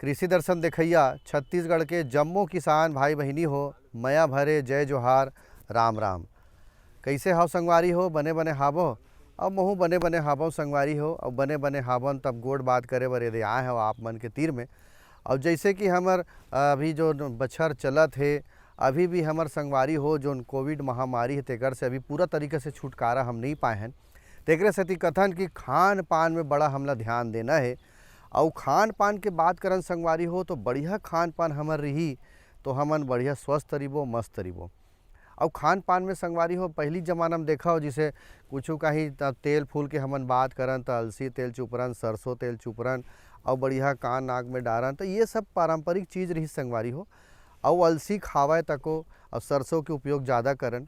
कृषि दर्शन देखैया छत्तीसगढ़ के जम्मो किसान भाई बहिनी हो, मया भरे जय जोहार, राम राम। कैसे हाव संगवारी हो? बने बने हाबो। अब महू बने बने हाबो संगवारी हो। अब बने बने हाबन तब गोड़ बात करे बर यदि आए हो आप मन के तीर में। अब जैसे कि हमर अभी जो बछर चलत है, अभी भी हमर संगवारी हो जो कोविड महामारी है तेकर से अभी पूरा तरीके से छुटकारा हम नहीं पाए हैं। तेकरे सेती कथन कि खान पान में बड़ा हमला ध्यान देना है। और खान पान के बात करन संगवारी हो तो बढ़िया खान पान हमर रही तो हमन बढ़िया स्वस्थ रहिबो, मस्त रहिबो। और खान पान में संगवारी हो पहली ज़माना में देखा हो जिसे कुछ कहीं तेल फूल के हमन बात करन तो अलसी तेल चुपरन, सरसों तेल चुपरन और बढ़िया कान नाक में डारन, तो ये सब पारंपरिक चीज़ रही संगवारी हो। और अलसी खावे तको और सरसों के उपयोग ज़्यादा करन।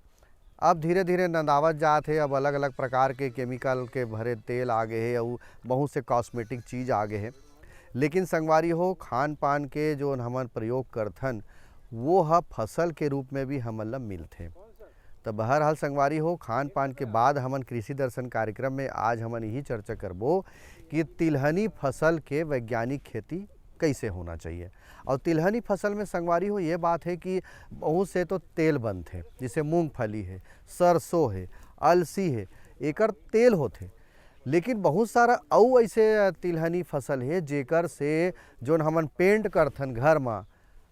अब धीरे धीरे नंदावत जात है, अब अलग अलग प्रकार के केमिकल के भरे तेल आ गए हैं और बहुत से कॉस्मेटिक चीज़ आ गए हैं। लेकिन संगवारी हो खान पान के जो हमन प्रयोग करथन वो ह फसल के रूप में भी हमन ला मिलथे। तो बहरहाल संगवारी हो खान पान के बाद हमन कृषि दर्शन कार्यक्रम में आज हमन यही चर्चा करबो कि तिलहनी फसल के वैज्ञानिक खेती कैसे होना चाहिए। और तिलहनी फसल में संगवारी हो ये बात है कि बहुत से तो तेल बनते, जैसे मूंगफली है, सरसों है, अलसी है, एकर तेल होते। लेकिन बहुत सारा अउ ऐसे तिलहनी फसल है जेकर से जो हमन पेंट करथन घर में,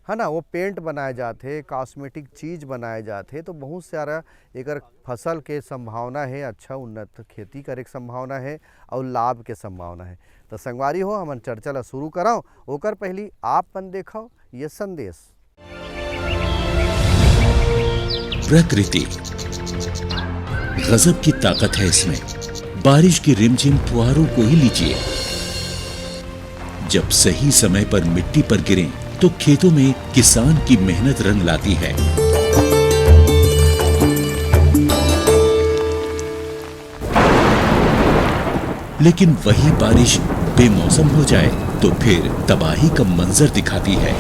है ना, वो पेंट बनाए जाते, कॉस्मेटिक चीज़ बनाए जाते। तो बहुत सारा एकर फसल के संभावना है, अच्छा उन्नत खेती करे के संभावना है और लाभ के संभावना है। तो संगवारी हो हमन चर्चा ला शुरू कराओ, ओकर पहली आप मन देखो ये संदेश। प्रकृति गजब की ताकत है इसमें। बारिश की रिमझिम फुहारों को ही लीजिए। जब सही समय पर मिट्टी पर गिरें तो खेतों में किसान की मेहनत रंग लाती है। लेकिन वही बारिश बेमौसम हो जाए तो फिर तबाही का मंजर दिखाती है।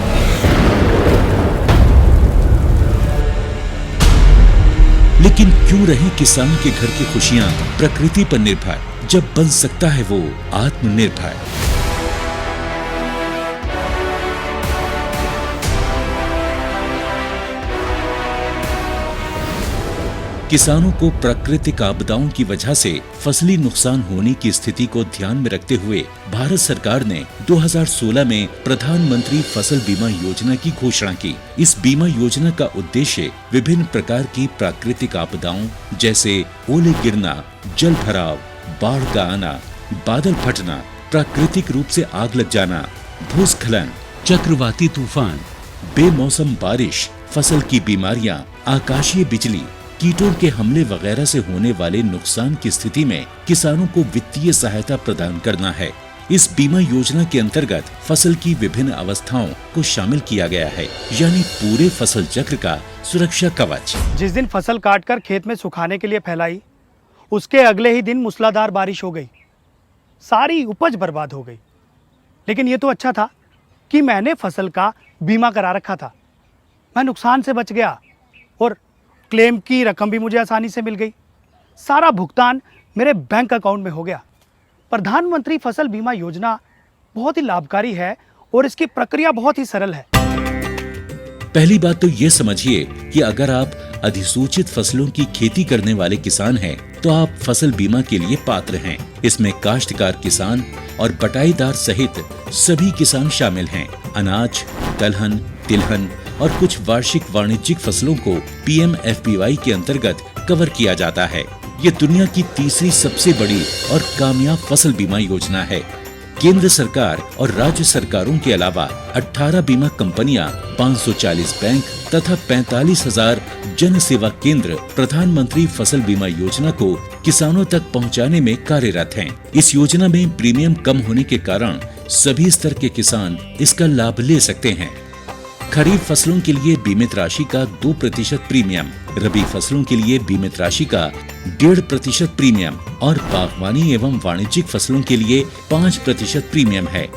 लेकिन क्यों रहे किसान के घर की खुशियां प्रकृति पर निर्भर, जब बन सकता है वो आत्मनिर्भर। किसानों को प्राकृतिक आपदाओं की वजह से फसली नुकसान होने की स्थिति को ध्यान में रखते हुए भारत सरकार ने 2016 में प्रधानमंत्री फसल बीमा योजना की घोषणा की। इस बीमा योजना का उद्देश्य विभिन्न प्रकार की प्राकृतिक आपदाओं जैसे ओले गिरना, जल भराव, बाढ़ का आना, बादल फटना, प्राकृतिक रूप से आग लग जाना, भूस्खलन, चक्रवाती तूफान, बेमौसम बारिश, फसल की बीमारियां, आकाशीय बिजली, कीटों के हमले वगैरह से होने वाले नुकसान की स्थिति में किसानों को वित्तीय सहायता प्रदान करना है। इस बीमा योजना के अंतर्गत फसल की विभिन्न अवस्थाओं को शामिल किया गया है, यानी पूरे फसल चक्र का सुरक्षा कवच। जिस दिन फसल काटकर खेत में सुखाने के लिए फैलाई, उसके अगले ही दिन मूसलाधार बारिश हो गई, सारी उपज बर्बाद हो गई। लेकिन ये तो अच्छा था कि मैंने फसल का बीमा करा रखा था, मैं नुकसान से बच गया और क्लेम की रकम भी मुझे आसानी से मिल गई। सारा भुगतान मेरे बैंक अकाउंट में हो गया। प्रधानमंत्री फसल बीमा योजना बहुत ही लाभकारी है और इसकी प्रक्रिया बहुत ही सरल है। पहली बात तो ये समझिए कि अगर आप अधिसूचित फसलों की खेती करने वाले किसान हैं, तो आप फसल बीमा के लिए पात्र हैं। इसमें काश्तकार किसान और बटाईदार सहित सभी किसान शामिल हैं। अनाज, दलहन, तिलहन और कुछ वार्षिक वाणिज्यिक फसलों को PMFBY के अंतर्गत कवर किया जाता है। ये दुनिया की तीसरी सबसे बड़ी और कामयाब फसल बीमा योजना है। केंद्र सरकार और राज्य सरकारों के अलावा 18 बीमा कंपनियां, 540 बैंक तथा 45,000 जन सेवा केंद्र प्रधानमंत्री फसल बीमा योजना को किसानों तक पहुंचाने में कार्यरत हैं। इस योजना में प्रीमियम कम होने के कारण सभी स्तर के किसान इसका लाभ ले सकते हैं। खरीफ फसलों के लिए बीमित राशि का 2% प्रीमियम, रबी फसलों के लिए बीमित राशि का 1.5% प्रीमियम और बागवानी एवं वाणिज्यिक फसलों के लिए 5% प्रीमियम है।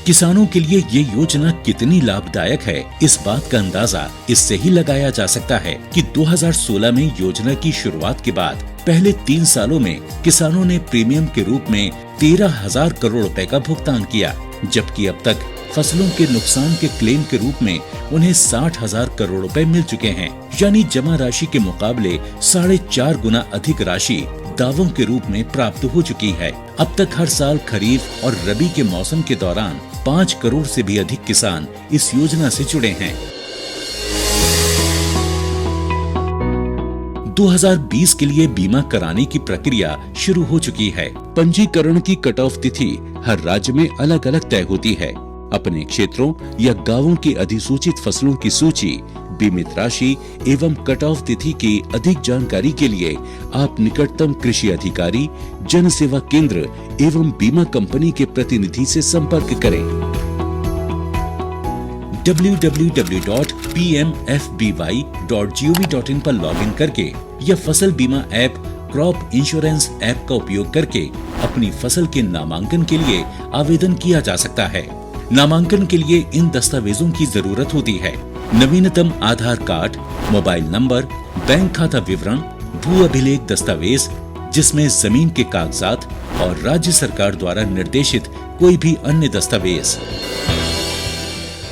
किसानों के लिए ये योजना कितनी लाभदायक है, इस बात का अंदाजा इससे ही लगाया जा सकता है कि 2016 में योजना की शुरुआत के बाद पहले 3 सालों में किसानों ने प्रीमियम के रूप में 13,000 करोड़ रुपए का भुगतान किया, जबकि अब तक फसलों के नुकसान के क्लेम के रूप में उन्हें 60,000 करोड़ रुपए मिल चुके हैं। यानी जमा राशि के मुकाबले 4.5 गुना अधिक राशि दावों के रूप में प्राप्त हो चुकी है। अब तक हर साल खरीफ और रबी के मौसम के दौरान 5 करोड़ से भी अधिक किसान इस योजना से जुड़े हैं। 2020 के लिए बीमा कराने की प्रक्रिया शुरू हो चुकी है। पंजीकरण की कट ऑफ तिथि हर राज्य में अलग अलग तय होती है। अपने क्षेत्रों या गांवों की अधिसूचित फसलों की सूची, बीमित राशि एवं कट ऑफ तिथि की अधिक जानकारी के लिए आप निकटतम कृषि अधिकारी, जन सेवा केंद्र एवं बीमा कंपनी के प्रतिनिधि से संपर्क करें। www.pmfby.gov.in पर लॉगिन करके या फसल बीमा ऐप क्रॉप इंश्योरेंस ऐप का उपयोग करके अपनी फसल के नामांकन के लिए आवेदन किया जा सकता है। नामांकन के लिए इन दस्तावेजों की जरूरत होती है: नवीनतम आधार कार्ड, मोबाइल नंबर, बैंक खाता विवरण, भू अभिलेख दस्तावेज जिसमें जमीन के कागजात और राज्य सरकार द्वारा निर्देशित कोई भी अन्य दस्तावेज।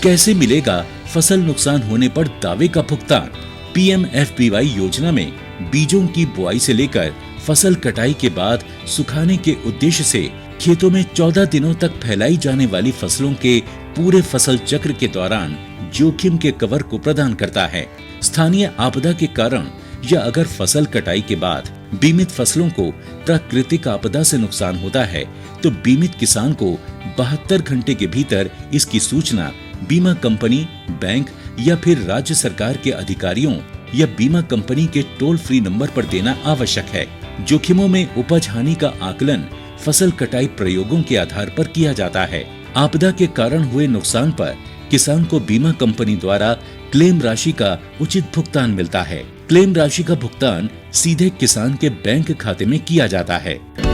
कैसे मिलेगा फसल नुकसान होने पर दावे का भुगतान? PMFBY योजना में बीजों की बुआई से लेकर फसल कटाई के बाद सुखाने के उद्देश्य से खेतों में 14 दिनों तक फैलाई जाने वाली फसलों के पूरे फसल चक्र के दौरान जोखिम के कवर को प्रदान करता है। स्थानीय आपदा के कारण या अगर फसल कटाई के बाद बीमित फसलों को प्राकृतिक आपदा से नुकसान होता है तो बीमित किसान को 72 घंटे के भीतर इसकी सूचना बीमा कंपनी, बैंक या फिर राज्य सरकार के अधिकारियों या बीमा कंपनी के टोल फ्री नंबर पर देना आवश्यक है। जोखिमों में उपज हानि का आकलन फसल कटाई प्रयोगों के आधार पर किया जाता है। आपदा के कारण हुए नुकसान पर किसान को बीमा कंपनी द्वारा क्लेम राशि का उचित भुगतान मिलता है। क्लेम राशि का भुगतान सीधे किसान के बैंक खाते में किया जाता है।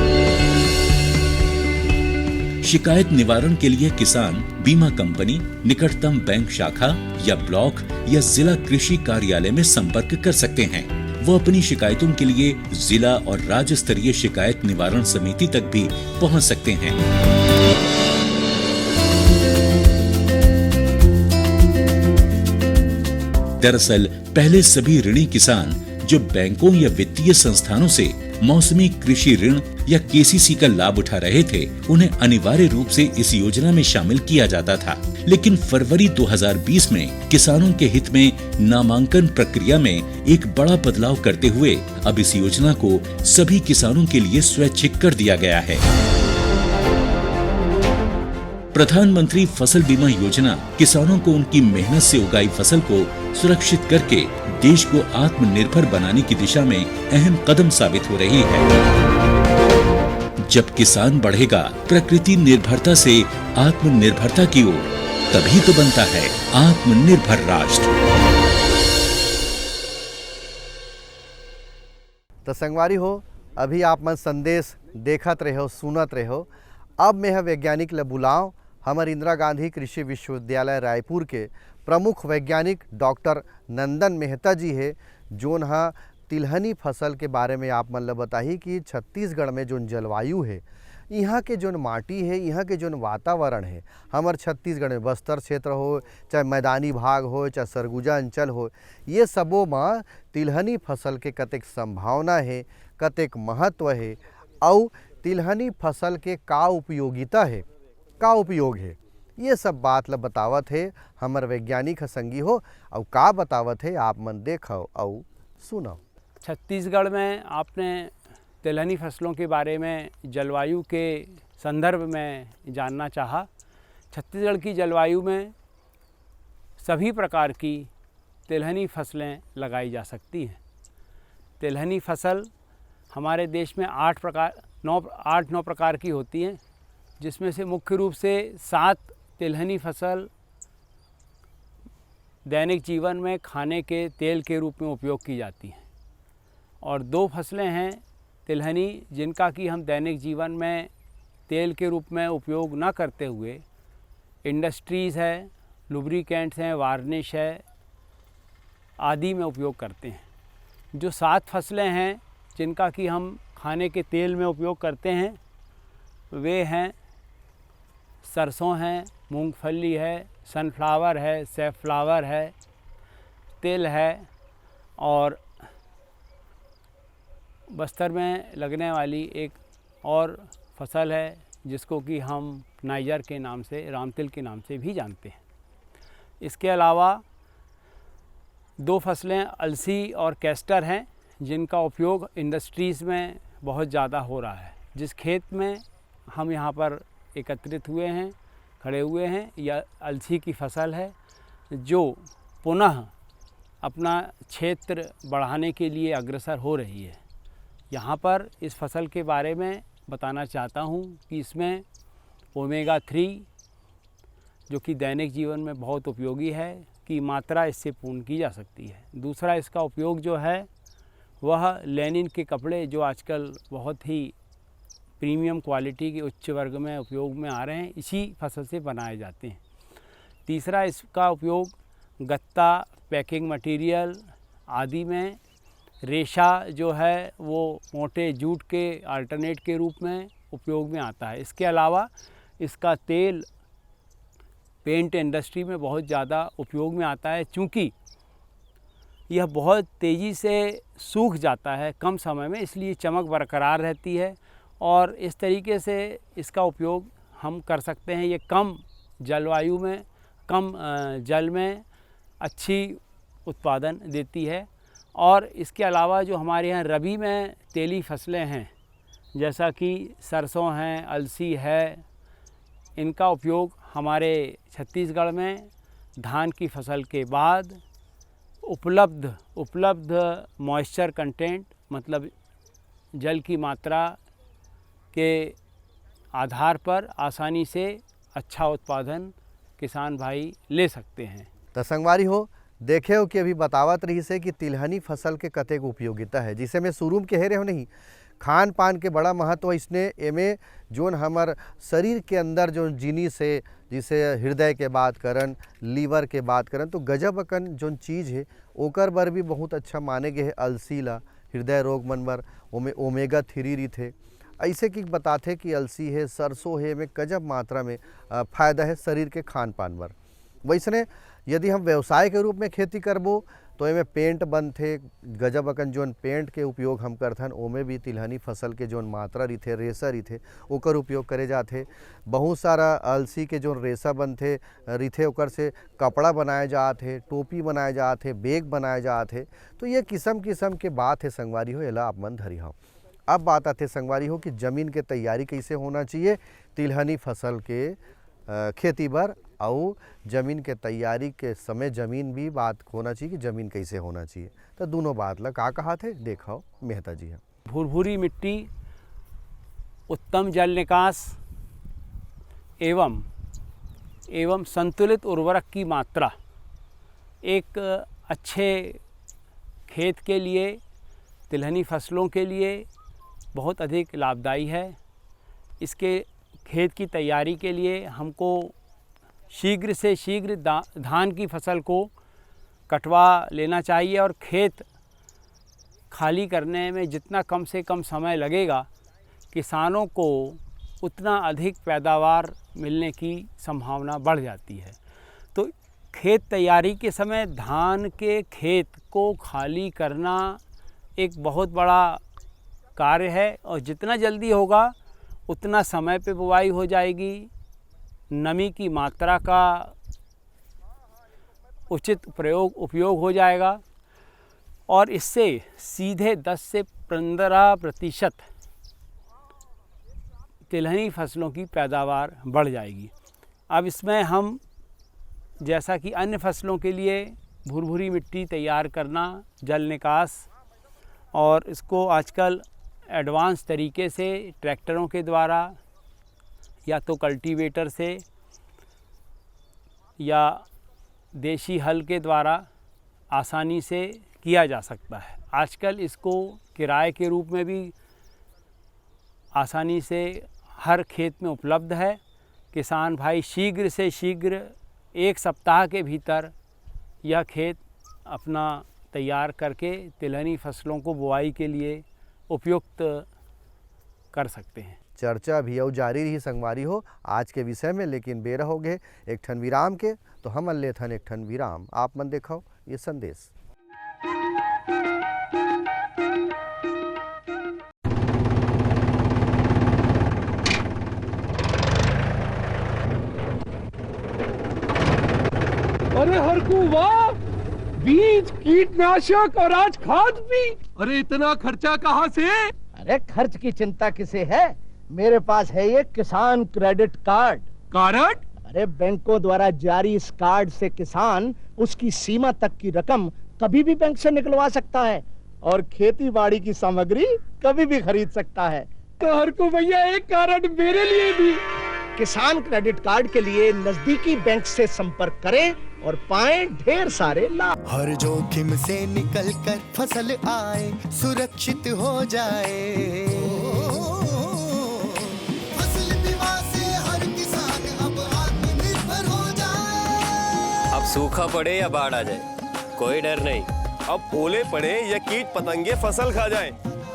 शिकायत निवारण के लिए किसान बीमा कंपनी, निकटतम बैंक शाखा या ब्लॉक या जिला कृषि कार्यालय में संपर्क कर सकते हैं। वो अपनी शिकायतों के लिए जिला और राज्य स्तरीय शिकायत निवारण समिति तक भी पहुंच सकते हैं। दरअसल पहले सभी ऋणी किसान जो बैंकों या वित्तीय संस्थानों से मौसमी कृषि ऋण या KCC का लाभ उठा रहे थे, उन्हें अनिवार्य रूप से इस योजना में शामिल किया जाता था। लेकिन फरवरी 2020 में किसानों के हित में नामांकन प्रक्रिया में एक बड़ा बदलाव करते हुए अब इस योजना को सभी किसानों के लिए स्वैच्छिक कर दिया गया है। प्रधानमंत्री फसल बीमा योजना किसानों को उनकी मेहनत से उगाई फसल को सुरक्षित करके देश को आत्मनिर्भर बनाने की दिशा में अहम कदम साबित हो रही है। जब किसान बढ़ेगा प्रकृति निर्भरता से आत्मनिर्भरता की ओर, तभी तो बनता है आत्मनिर्भर राष्ट्र। तो संगवारी हो, अभी आप मन संदेश देखत रहो, सुनत रहो। अब मैं वैज्ञानिक ले बुलाओ हमारे इंदिरा गांधी कृषि विश्वविद्यालय रायपुर के प्रमुख वैज्ञानिक डॉक्टर नंदन मेहता जी है, जोन हा तिलहनी फसल के बारे में आप मन ल बताही कि छत्तीसगढ़ में जोन जलवायु है, यहाँ के जोन माटी है, यहाँ के जोन वातावरण है, हमार छत्तीसगढ़ में बस्तर क्षेत्र हो, चाहे मैदानी भाग हो, चाहे सरगुजा अंचल हो, ये सबों में तिलहनी फसल के कतेक संभावना है, कतेक महत्व है, और तिलहनी फसल के का उपयोगिता है, का उपयोग है, ये सब बात ला बतावत है हमार वैज्ञानिक संगी हो। और का बतावत है आप मन देखो और सुनो। छत्तीसगढ़ में आपने तिलहनी फसलों के बारे में जलवायु के संदर्भ में जानना चाहा। छत्तीसगढ़ की जलवायु में सभी प्रकार की तिलहनी फसलें लगाई जा सकती हैं। तिलहनी फसल हमारे देश में 8-9 प्रकार की होती हैं, जिसमें से मुख्य रूप से 7 तिलहनी फसल दैनिक जीवन में खाने के तेल के रूप में उपयोग की जाती हैं, और 2 फसलें हैं तिलहनी जिनका कि हम दैनिक जीवन में तेल के रूप में उपयोग न करते हुए इंडस्ट्रीज़ है, लुब्रिकेंट्स हैं, वार्निश है आदि में उपयोग करते हैं। जो 7 फसलें हैं जिनका कि हम खाने के तेल में उपयोग करते हैं वे हैं सरसों है, मूंगफली है, सनफ्लावर है, सैफ्लावर है, तिल है और बस्तर में लगने वाली एक और फसल है जिसको कि हम नाइजर के नाम से, रामतिल के नाम से भी जानते हैं। इसके अलावा 2 फसलें अलसी और कैस्टर हैं जिनका उपयोग इंडस्ट्रीज़ में बहुत ज़्यादा हो रहा है। जिस खेत में हम यहाँ पर एकत्रित हुए हैं, खड़े हुए हैं, यह अलसी की फसल है जो पुनः अपना क्षेत्र बढ़ाने के लिए अग्रसर हो रही है। यहाँ पर इस फसल के बारे में बताना चाहता हूँ कि इसमें ओमेगा 3 जो कि दैनिक जीवन में बहुत उपयोगी है की मात्रा इससे पूर्ण की जा सकती है। दूसरा इसका उपयोग जो है वह लेनिन के कपड़े जो आजकल बहुत ही प्रीमियम क्वालिटी के उच्च वर्ग में उपयोग में आ रहे हैं, इसी फसल से बनाए जाते हैं। तीसरा इसका उपयोग गत्ता, पैकिंग मटेरियल आदि में, रेशा जो है वो मोटे जूट के अल्टरनेट के रूप में उपयोग में आता है। इसके अलावा इसका तेल पेंट इंडस्ट्री में बहुत ज़्यादा उपयोग में आता है चूँकि यह बहुत तेज़ी से सूख जाता है कम समय में, इसलिए चमक बरकरार रहती है और इस तरीके से इसका उपयोग हम कर सकते हैं। ये कम जलवायु में, कम जल में अच्छी उत्पादन देती है। और इसके अलावा जो हमारे यहाँ रबी में तेली फसलें हैं जैसा कि सरसों हैं, अलसी है, इनका उपयोग हमारे छत्तीसगढ़ में धान की फसल के बाद उपलब्ध मॉइस्चर कंटेंट मतलब जल की मात्रा के आधार पर आसानी से अच्छा उत्पादन किसान भाई ले सकते हैं। तो संगवारी हो देखे हो कि अभी बतावत रही से कि तिलहनी फसल के कतेक उपयोगिता है, जिसे मैं शुरू में कह रहे हो नहीं, खान पान के बड़ा महत्व इसने एमे जोन हमार शरीर के अंदर जो जिनिस है, जिसे हृदय के बात करन, लीवर के बात करन, तो गजब अकन जोन चीज़ है ओकर बर भी बहुत अच्छा माने गए है। अलसी ला हृदय रोग मन बर ओमे ओमेगा 3 रथे। ऐसे कि बताते कि अलसी है, सरसों है, में गजब मात्रा में फ़ायदा है शरीर के खान पान बर। वैसने यदि हम व्यवसाय के रूप में खेती करबो तो एमें पेंट बनथे, गजब अकन जोन पेंट के उपयोग हम करथन ओमे भी तिलहनी फसल के जोन मात्रा रथे, रेसा रथे, ओकर उपयोग करे जाथे। बहुत सारा अलसी के जोन रेसा बनथे रथे ओकर से कपड़ा बनाए जाथे, टोपी बनाए जाथे, बैग बनाए जाथे। तो ये किस्म किस्म के बात है संगवारी हो, एला आप मन धरी हो। अब बात आते संगवारी हो कि ज़मीन के तैयारी कैसे होना चाहिए तिलहनी फसल के खेती बर, और ज़मीन के तैयारी के समय ज़मीन भी बात होना चाहिए कि ज़मीन कैसे होना चाहिए। तो दोनों बात ला का कहा थे देखो मेहता जी है। भुरभुरी मिट्टी, उत्तम जल निकास एवं संतुलित उर्वरक की मात्रा एक अच्छे खेत के लिए, तिलहनी फसलों के लिए बहुत अधिक लाभदायी है। इसके खेत की तैयारी के लिए हमको शीघ्र से शीघ्र धान की फसल को कटवा लेना चाहिए और खेत खाली करने में जितना कम से कम समय लगेगा किसानों को उतना अधिक पैदावार मिलने की संभावना बढ़ जाती है। तो खेत तैयारी के समय धान के खेत को खाली करना एक बहुत बड़ा कार्य है और जितना जल्दी होगा उतना समय पे बुवाई हो जाएगी, नमी की मात्रा का उचित उपयोग हो जाएगा और इससे सीधे 10 से 15% तिलहनी फसलों की पैदावार बढ़ जाएगी। अब इसमें हम जैसा कि अन्य फसलों के लिए भुरभुरी मिट्टी तैयार करना, जल निकास, और इसको आजकल एडवांस तरीके से ट्रैक्टरों के द्वारा या तो कल्टीवेटर से या देसी हल के द्वारा आसानी से किया जा सकता है। आजकल इसको किराए के रूप में भी आसानी से हर खेत में उपलब्ध है। किसान भाई शीघ्र से शीघ्र 1 सप्ताह के भीतर यह खेत अपना तैयार करके तिलहनी फसलों को बुआई के लिए उपयुक्त कर सकते हैं। चर्चा भी और जारी रही संगवारी हो आज के विषय में, लेकिन बेरा हो गए एक ठन विराम के, तो हम ले थन एक ठन विराम। आप मन देखो ये संदेश। अरे हरकू वाह, बीज, कीटनाशक और आज खाद भी। अरे इतना खर्चा कहाँ से? अरे खर्च की चिंता किसे है, मेरे पास है ये किसान क्रेडिट कार्ड। कार्ड? अरे बैंकों द्वारा जारी इस कार्ड से किसान उसकी सीमा तक की रकम कभी भी बैंक से निकलवा सकता है और खेती बाड़ी की सामग्री कभी भी खरीद सकता है। तो हरकू भैया एक कार्ड मेरे लिए भी। किसान क्रेडिट कार्ड के लिए नजदीकी बैंक से संपर्क करें और पाएं ढेर सारे लाभ। हर जोखिम से निकल कर फसल आए, सुरक्षित हो जाए। फसल बीमा से हर किसान अब आत्मनिर्भर हो जाए। अब सूखा पड़े या बाढ़ आ जाए, कोई डर नहीं। अब ओले पड़े या कीट पतंगे फसल खा जाए,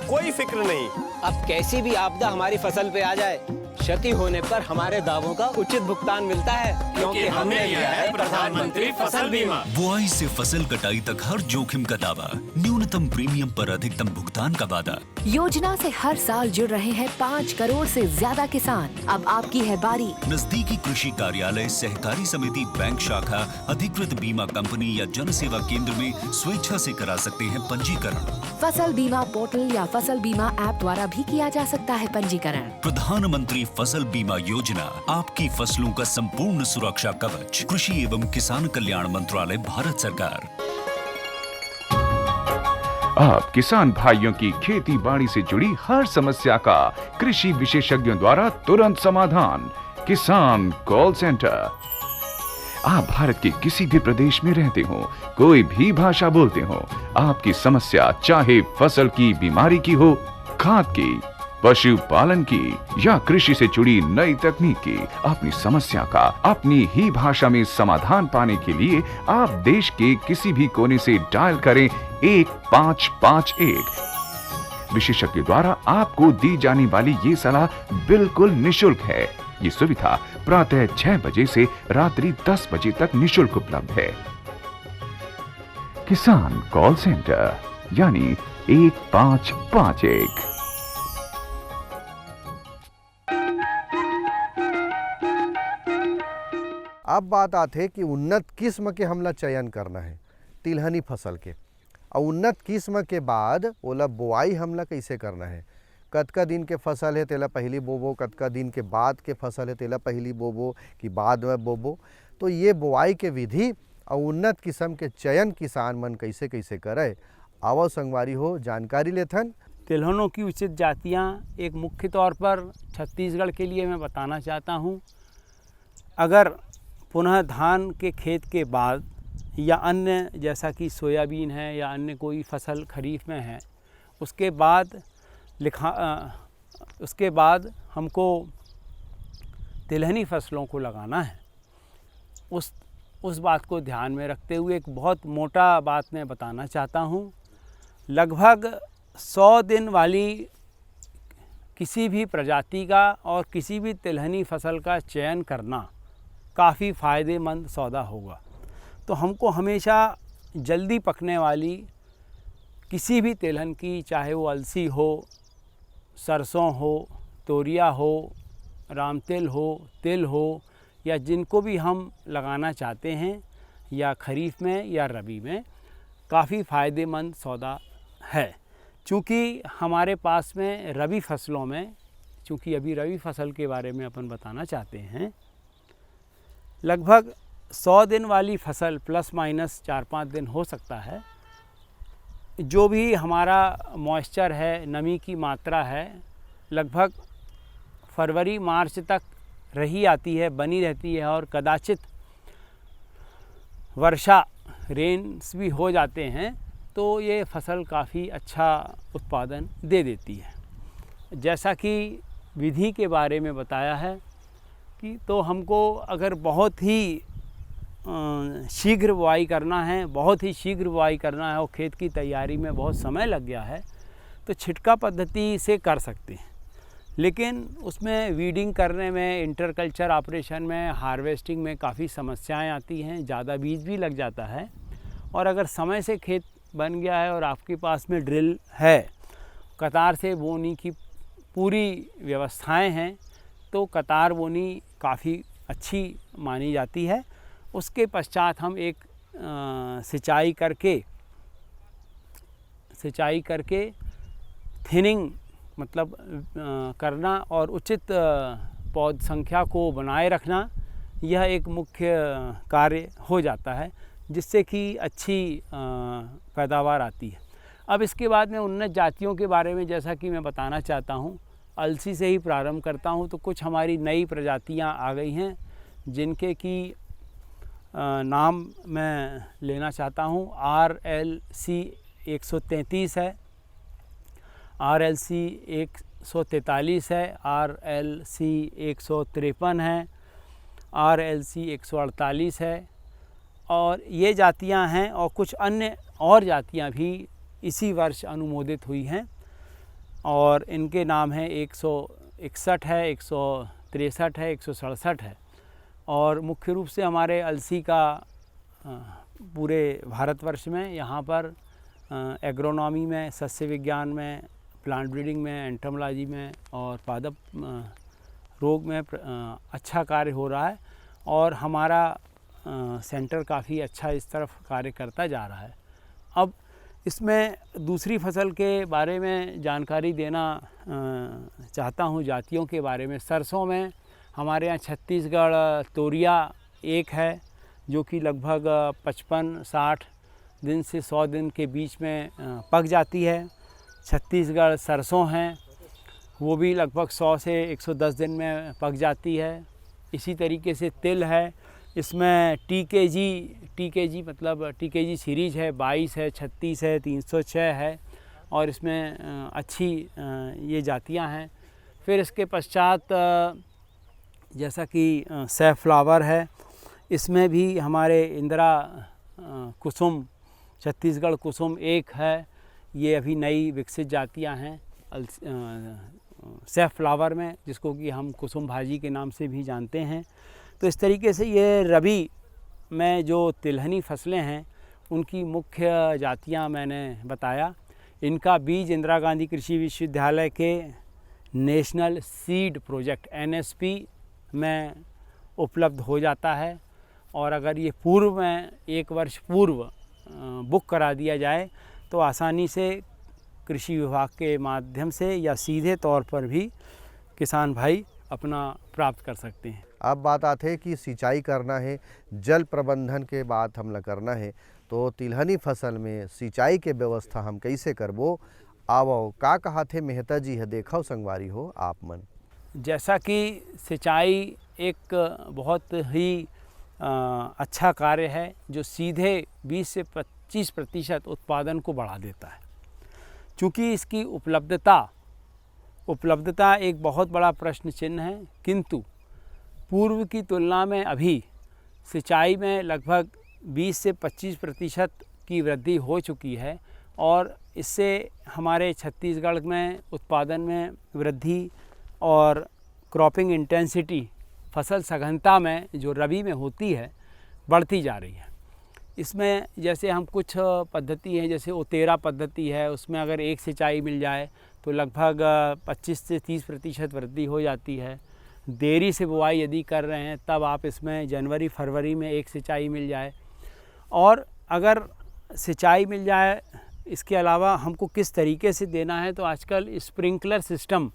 कोई फिक्र नहीं। अब कैसी भी आपदा हमारी फसल पे आ जाए, क्षति होने पर हमारे दावों का उचित भुगतान मिलता है, क्योंकि हमने लिया है प्रधानमंत्री फसल बीमा। बुआई से फसल कटाई तक हर जोखिम का दावा, न्यूनतम प्रीमियम पर अधिकतम भुगतान का वादा। योजना से हर साल जुड़ रहे हैं 5 करोड़ से ज्यादा किसान। अब आपकी है बारी। नजदीकी कृषि कार्यालय, सहकारी समिति, बैंक शाखा, अधिकृत बीमा कंपनी या जन सेवा केंद्र में स्वेच्छा से करा सकते हैं पंजीकरण। फसल बीमा पोर्टल या फसल बीमा ऐप द्वारा भी किया जा सकता है पंजीकरण। प्रधानमंत्री फसल बीमा योजना, आपकी फसलों का संपूर्ण सुरक्षा कवच। कृषि एवं किसान कल्याण मंत्रालय, भारत सरकार। आप किसान भाइयों की खेती बाड़ी से जुड़ी हर समस्या का कृषि विशेषज्ञों द्वारा तुरंत समाधान। किसान कॉल सेंटर। आप भारत के किसी भी प्रदेश में रहते हो, कोई भी भाषा बोलते हो, आपकी समस्या चाहे फसल की बीमारी की हो, खाद की, पशुपालन की या कृषि से जुड़ी नई तकनीक की, अपनी समस्या का अपनी ही भाषा में समाधान पाने के लिए आप देश के किसी भी कोने से डायल करें 1551। विशेषज्ञ द्वारा आपको दी जाने वाली ये सलाह बिल्कुल निशुल्क है। ये सुविधा प्रातः 6 बजे से रात्रि 10 बजे तक निशुल्क उपलब्ध है। किसान कॉल सेंटर यानी 1551। अब बात आते कि उन्नत किस्म के हमला चयन करना है तिलहनी फसल के, और उन्नत किस्म के बाद ओला बोआई हमला कैसे करना है। कतका दिन के फसल है तेला पहली बोबो, कतका दिन के बाद के फसल है तेला पहली बोबो कि बाद में बोबो। तो ये बोआई के विधि और उन्नत किस्म के चयन किसान मन कैसे कैसे करे, आवो संगवारी हो जानकारी लेथन। तिलहनों की उचित जातियाँ एक मुख्य तौर पर छत्तीसगढ़ के लिए मैं बताना चाहता हूँ। अगर पुनः धान के खेत के बाद या अन्य जैसा कि सोयाबीन है या अन्य कोई फसल खरीफ में है, उसके बाद हमको तिलहनी फसलों को लगाना है। उस बात को ध्यान में रखते हुए एक बहुत मोटा बात मैं बताना चाहता हूँ। लगभग 100 दिन वाली किसी भी प्रजाति का और किसी भी तिलहनी फसल का चयन करना काफ़ी फ़ायदेमंद सौदा होगा। तो हमको हमेशा जल्दी पकने वाली किसी भी तिलहन की, चाहे वो अलसी हो, सरसों हो, तोरिया हो, रामतिल हो, तिल हो, या जिनको भी हम लगाना चाहते हैं, या खरीफ में या रबी में, काफ़ी फ़ायदेमंद सौदा है। चूँकि हमारे पास में रबी फसलों में, चूँकि अभी रबी फसल के बारे में अपन बताना चाहते हैं, लगभग 100 दिन वाली फसल प्लस माइनस 4-5 दिन हो सकता है। जो भी हमारा मॉइस्चर है, नमी की मात्रा है, लगभग फरवरी मार्च तक रही आती है, बनी रहती है, और कदाचित वर्षा रेन्स भी हो जाते हैं तो ये फसल काफ़ी अच्छा उत्पादन दे देती है। जैसा कि विधि के बारे में बताया है कि तो हमको अगर बहुत ही शीघ्र बुआई करना है, बहुत ही शीघ्र बुआई करना है और खेत की तैयारी में बहुत समय लग गया है, तो छिटका पद्धति से कर सकते हैं, लेकिन उसमें वीडिंग करने में, इंटरकल्चर ऑपरेशन में, हार्वेस्टिंग में काफ़ी समस्याएं आती हैं, ज़्यादा बीज भी लग जाता है। और अगर समय से खेत बन गया है और आपके पास में ड्रिल है, कतार से बोनी की पूरी व्यवस्थाएं हैं, तो कतार बोनी काफ़ी अच्छी मानी जाती है। उसके पश्चात हम एक सिंचाई करके थिनिंग मतलब करना और उचित पौध संख्या को बनाए रखना, यह एक मुख्य कार्य हो जाता है, जिससे कि अच्छी पैदावार आती है। अब इसके बाद में उन्नत जातियों के बारे में जैसा कि मैं बताना चाहता हूँ, अलसी से ही प्रारंभ करता हूँ। तो कुछ हमारी नई प्रजातियाँ आ गई हैं, जिनके की नाम मैं लेना चाहता हूँ। RLC 133 है, RLC 143 है, RLC 153 है, RLC 148 है, और ये जातियां हैं। और कुछ अन्य और जातियां भी इसी वर्ष अनुमोदित हुई हैं, और इनके नाम हैं 161 है, 163 है, 167 है। और मुख्य रूप से हमारे अलसी का पूरे भारतवर्ष में यहाँ पर एग्रोनॉमी में, सस्य विज्ञान में, प्लांट ब्रीडिंग में, एंटोमोलॉजी में और पादप रोग में अच्छा कार्य हो रहा है, और हमारा सेंटर काफ़ी अच्छा इस तरफ कार्य करता जा रहा है। अब इसमें दूसरी फसल के बारे में जानकारी देना चाहता हूँ, जातियों के बारे में। सरसों में हमारे यहाँ छत्तीसगढ़ तोरिया एक है, जो कि लगभग 55-60 दिन से 100 दिन के बीच में पक जाती है। छत्तीसगढ़ सरसों हैं, वो भी लगभग 100 से 110 दिन में पक जाती है। इसी तरीके से तिल है, इसमें TKG मतलब TKG सीरीज है, 22 है, 36 है, 306 है, और इसमें अच्छी ये जातियां हैं। फिर इसके पश्चात जैसा कि सैफ्लावर है, इसमें भी हमारे इंदिरा कुसुम, छत्तीसगढ़ कुसुम एक है, ये अभी नई विकसित जातियां हैं सैफ्लावर में, जिसको कि हम कुसुम भाजी के नाम से भी जानते हैं। तो इस तरीके से ये रबी में जो तिलहनी फसलें हैं, उनकी मुख्य जातियां मैंने बताया। इनका बीज इंदिरा गांधी कृषि विश्वविद्यालय के नेशनल सीड प्रोजेक्ट NSP में उपलब्ध हो जाता है, और अगर ये पूर्व में 1 वर्ष पूर्व बुक करा दिया जाए तो आसानी से कृषि विभाग के माध्यम से या सीधे तौर पर भी किसान भाई अपना प्राप्त कर सकते हैं। अब बात आते कि सिंचाई करना है, जल प्रबंधन के बात हम ला करना है, तो तिलहनी फसल में सिंचाई के व्यवस्था हम कैसे करबो? आवो का कहा थे मेहता जी है, देखो संगवारी हो आप मन। जैसा कि सिंचाई एक बहुत ही अच्छा कार्य है, जो सीधे 20 से 25% उत्पादन को बढ़ा देता है। चूँकि इसकी उपलब्धता एक बहुत बड़ा प्रश्न चिन्ह है, किंतु पूर्व की तुलना में अभी सिंचाई में लगभग 20 से 25% की वृद्धि हो चुकी है, और इससे हमारे छत्तीसगढ़ में उत्पादन में वृद्धि और क्रॉपिंग इंटेंसिटी, फसल सघनता में जो रबी में होती है, बढ़ती जा रही है। इसमें जैसे हम कुछ पद्धति हैं, जैसे ओतेरा पद्धति है, उसमें अगर एक सिंचाई मिल जाए तो लगभग 25 से 30% वृद्धि हो जाती है। देरी से बुआई यदि कर रहे हैं, तब आप इसमें जनवरी-फरवरी में एक सिंचाई मिल जाए। और अगर सिंचाई मिल जाए, इसके अलावा हमको किस तरीके से देना है, तो आजकल स्प्रिंकलर सिस्टम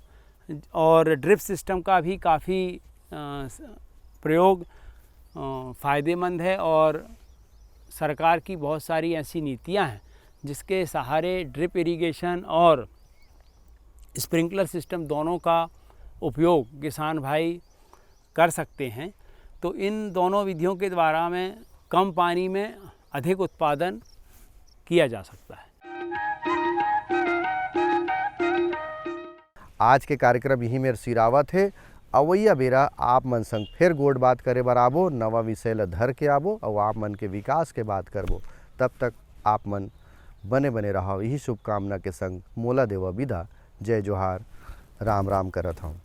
और ड्रिप सिस्टम का भी काफ़ी प्रयोग फ़ायदेमंद है, और सरकार की बहुत सारी ऐसी नीतियां हैं जिसके सहारे ड्रिप इरिगेशन और स्प्रिंकलर सिस्टम दोनों का उपयोग किसान भाई कर सकते हैं। तो इन दोनों विधियों के द्वारा में कम पानी में अधिक उत्पादन किया जा सकता है। आज के कार्यक्रम यही मेर सिरावत है। अवैया बेरा आप मन संग फिर गोड़ बात करे बर आबो, नवा विषय ल धर के आबो और आप मन के विकास के बात करबो। तब तक आप मन बने बने रहो, यही शुभकामना के संग मोला देवा विदा। जय जोहार, राम राम करत हूँ।